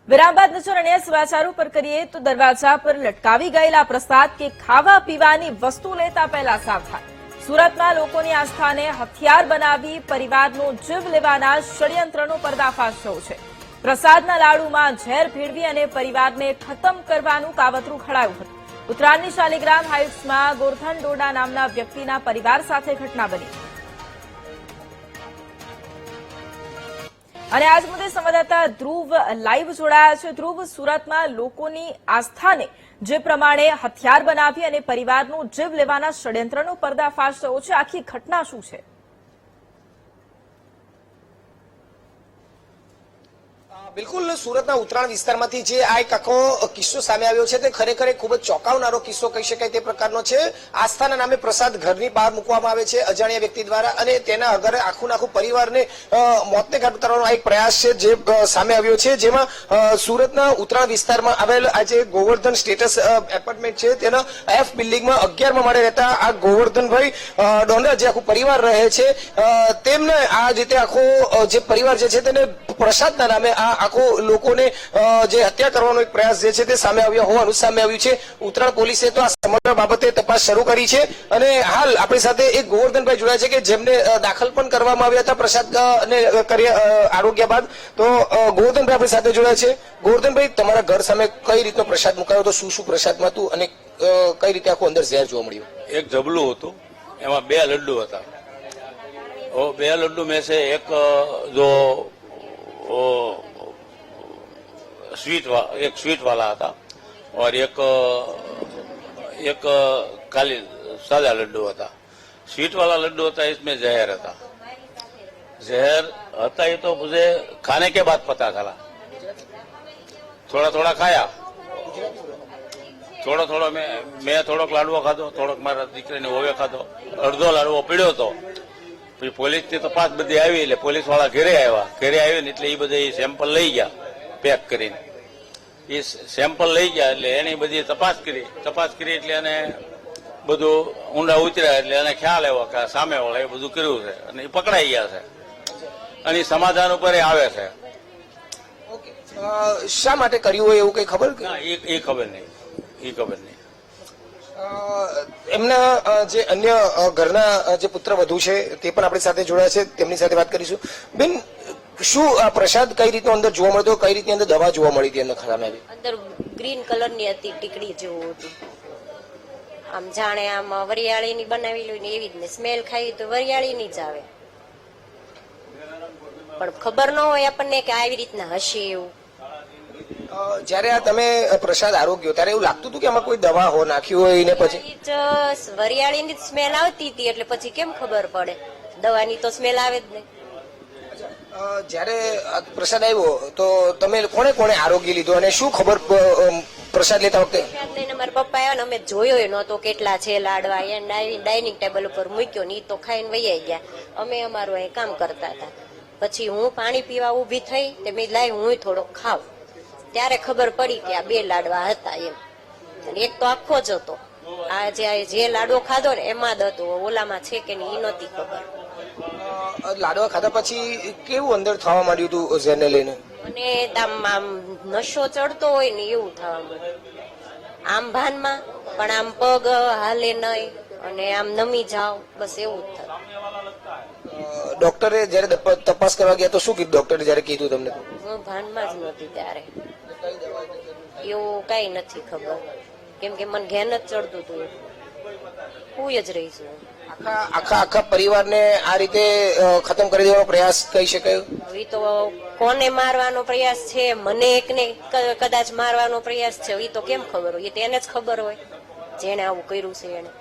વિરામ બાદ નજર અન્ય સમાચારો પર કરીએ તો દરવાજા પર લટકાવી ગયેલા પ્રસાદ કે ખાવા પીવાની વસ્તુ લેતા પહેલા સાવધાન. સુરતમાં લોકોની આસ્થાને હથિયાર બનાવી પરિવારનો જીવ લેવાના ષડયંત્રનો પર્દાફાશ થયો છે. પ્રસાદના લાડુમાં ઝેર ભેળવી અને પરિવારને ખતમ કરવાનું કાવતરું ઘડાયું હતું. ઉત્તરાયણની શાલિગ્રામ હાઇટ્સમાં ગોરધન ડોડા નામના વ્યક્તિના પરિવાર સાથે ઘટના બની. અને આજ મુદ્દે સંવાદદાતા ધ્રુવ લાઈવ જોડાયા છે. ધ્રુવ, સુરતમાં લોકોની આસ્થાને જે પ્રમાણે હથિયાર બનાવી અને પરિવારનો જીવ લેવાના ષડયંત્રનો પર્દાફાશ થયો છે, આખી ઘટના શું છે? બિલકુલ, સુરતના ઉત્તરાયણ વિસ્તારમાંથી જે આ એક આખો કિસ્સો સામે આવ્યો છે તે ખરેખર ખૂબ જ ચોંકાવનારો કિસ્સો કહી શકાય તે પ્રકારનો છે. આસ્થાના નામે પ્રસાદ ઘરની બહાર મૂકવામાં આવે છે અજાણ્યા વ્યક્તિ દ્વારા, અને તેના અગર આખું પરિવારને મોતને ઘાટ ઉતારવાનો એક પ્રયાસ છે જે સામે આવ્યો છે. જેમાં સુરતના ઉત્તરાયણ વિસ્તારમાં આવેલ આ જે ગોવર્ધન સ્ટેટસ એપાર્ટમેન્ટ છે તેના એફ બિલ્ડિંગમાં 11મા માળે રહેતા આ ગોવર્ધનભાઈ ડોંડા જે આખું પરિવાર રહે છે, તેમને આ રીતે આખો જે પરિવાર જે છે તેને પ્રસાદના નામે આ આખો લોકોને જે હત્યા કરવાનો એક પ્રયાસ જે છે તે સામે આવ્યો હોવાનું સામે આવ્યું છે. ઉત્તરાયણ પોલીસે તો આ સમગ્ર બાબતે તપાસ શરૂ કરી છે, અને હાલ આપણી સાથે એક ગોવર્ધનભાઈ જોડાયા છે કે જેમને દાખલ પણ કરવામાં આવ્યા હતા પ્રસાદ અને આરોગ્ય બાદ. તો ગોવર્ધનભાઈ આપણી સાથે જોડાયા છે. ગોવર્ધનભાઈ, તમારા ઘર સામે કઈ રીતનો પ્રસાદ મુકાયો હતો, શું શું પ્રસાદમાં હતું અને કઈ રીતે આખું અંદર ઝેર જોવા મળ્યું? એક જબલું હતું, એમાં 2 લડ્ડુ હતા. 2 लड्डू में से एक जो स्वीट वाला था और एक काली सादा लड्डू था. स्वीट वाला लड्डू था, इसमें जहर था. जहर था ये तो मुझे खाने के बाद पता चला. थोड़ा थोड़ा खाया, थोड़ा मैं थोड़ोक लाडવો ખાધો, થોડોક મારા દીકરાને હોવે ખાધો, અડધો લાડવો પીડ્યો હતો. પછી પોલીસની તપાસ બધી આવી એટલે પોલીસ વાળા ઘરે આવીને એટલે એ બધા સેમ્પલ લઈ ગયા પેક કરીને. એ સેમ્પલ લઈ ગયા એટલે એની બધી તપાસ કરી એટલે એને બધું ઊંડા ઉતર્યા એટલે એને ખ્યાલ આવ્યો કે સામે વાળા એ બધું કર્યું છે અને એ પકડાઈ ગયા છે અને સમાધાન ઉપર આવે છે. શા માટે કર્યું હોય એવું કઈ ખબર? એ ખબર નહીં. એમના જે અન્ય ઘરના જે પુત્ર વધુ છે તે પણ આપણી સાથે જોડાયા છે, તેમની સાથે વાત કરીશું. બેન, શું આ પ્રસાદ કઈ રીતનો અંદર જોવા મળતો, કઈ રીતની અંદર દવા જોવા મળી હતી અંદર ખાવામાં આવી? અંદર ગ્રીન કલરની હતી, ટીકડી જેવું હતું. આમ જાણે આમ વરિયાળીની બનાવેલી ને એવી જ ને સ્મેલ ખાઈ તો વરિયાળીની જ આવે, પણ ખબર ન હોય આપણને કે આવી રીતના હશે એવું. જયારે આ તમે પ્રસાદ આરોગ્યો ત્યારે એવું લાગતું હતું કે આમાં કોઈ દવા નાખી હોય ને પછી વરિયાળીની સ્મેલ આવતી હતી એટલે પછી કેમ ખબર પડે? દવાની તો સ્મેલ આવે જ નહીં. જયારે પ્રસાદ આવ્યો તો તમે કોણે આરોગ્ય લીધો અને શું ખબર પ્રસાદ લેતા વખતે? મારા પપ્પા આવ્યા ને અમે જોયો નહોતો કેટલા છે લાડવા, એ ડાઇનિંગ ટેબલ ઉપર મૂક્યો ને એ તો ખાઈને વૈયા ગયા. અમે અમારું અહીં કામ કરતા હતા. પછી હું પાણી પીવા ઉભી થઈ તે મેં લાઈ હું થોડોક ખાવ, ત્યારે ખબર પડી કે આ 2 લાડવા હતા એમ. એક તો આખો જ હતો, આ જે લાડવો ખાધો ને એમાં જ હતો, ઓલામાં છે કે નહીં એ નહોતી ખબર. લાડવા ખાધા પછી કેવું અંદર થવા માંડ્યું હતું ઝેરને લઈને? અને આમ નશો ચડતો હોય ને એવું થવા માંડ્યું. આમ ભાનમાં પણ આમ પગ હાલે નહીં અને આમ નમી જાવ, બસ એવું જ થાય. ડોક્ટરે જયારે તપાસ કરવા ગયા તો શું કીધું ડોક્ટરે જયારે કીધું તમને? હું ભાનમાં જ નહોતી ત્યારે, એવું કઈ નથી ખબર, કેમ કે મને ઘેન જ ચડતું હતું, હું જ રહીશું. આખા પરિવારને આ રીતે ખતમ કરી દેવાનો પ્રયાસ કહી શકાય? એ તો કોને મારવાનો પ્રયાસ છે, મને એકને કદાચ મારવાનો પ્રયાસ છે, એ તો કેમ ખબર હોય? એ તેને જ ખબર હોય જેને આવું કર્યું છે એને.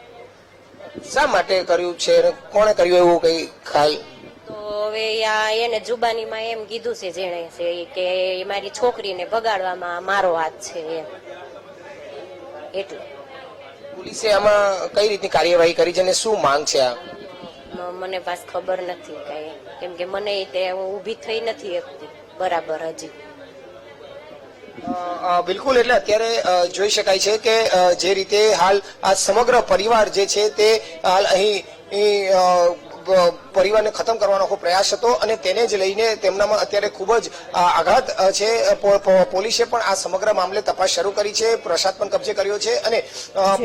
શા માટે કર્યું છે, કોણે કર્યું એવું કઈ ખ્યાલ? તો હવે એને જુબાનીમાં એમ કીધું છે જેને છે કે મારી છોકરીને ભગાડવામાં મારો હાથ છે એમ. એટલે પોલીસે આમાં કઈ રીતની કાર્યવાહી કરી છે અને શું માંગ છે? આ મને પાસ ખબર નથી કઈ, કેમ કે મને હું ઊભી થઈ નથી શકતી બરાબર હજી. બિલકુલ, એટલે અત્યારે જોઈ શકાય છે કે જે રીતે હાલ આ સમગ્ર પરિવાર જે છે તે હાલ અહીં પરિવારને ખતમ કરવાનો આખો પ્રયાસ હતો અને તેને જ લઈને તેમનામાં અત્યારે ખૂબ જ આઘાત છે. પોલીસે પણ આ સમગ્ર મામલે તપાસ શરૂ કરી છે, પ્રસાદ પણ કબજે કર્યો છે અને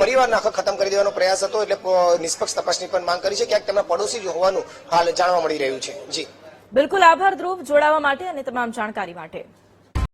પરિવારને આખો ખતમ કરી દેવાનો પ્રયાસ હતો. એટલે નિષ્પક્ષ તપાસની પણ માંગ કરી છે. ક્યાંક તેમના પડોશી જ હોવાનું હાલ જાણવા મળી રહ્યું છે. જી બિલકુલ, આભાર ધ્રુવ જોડાવા માટે અને તમામ જાણકારી માટે.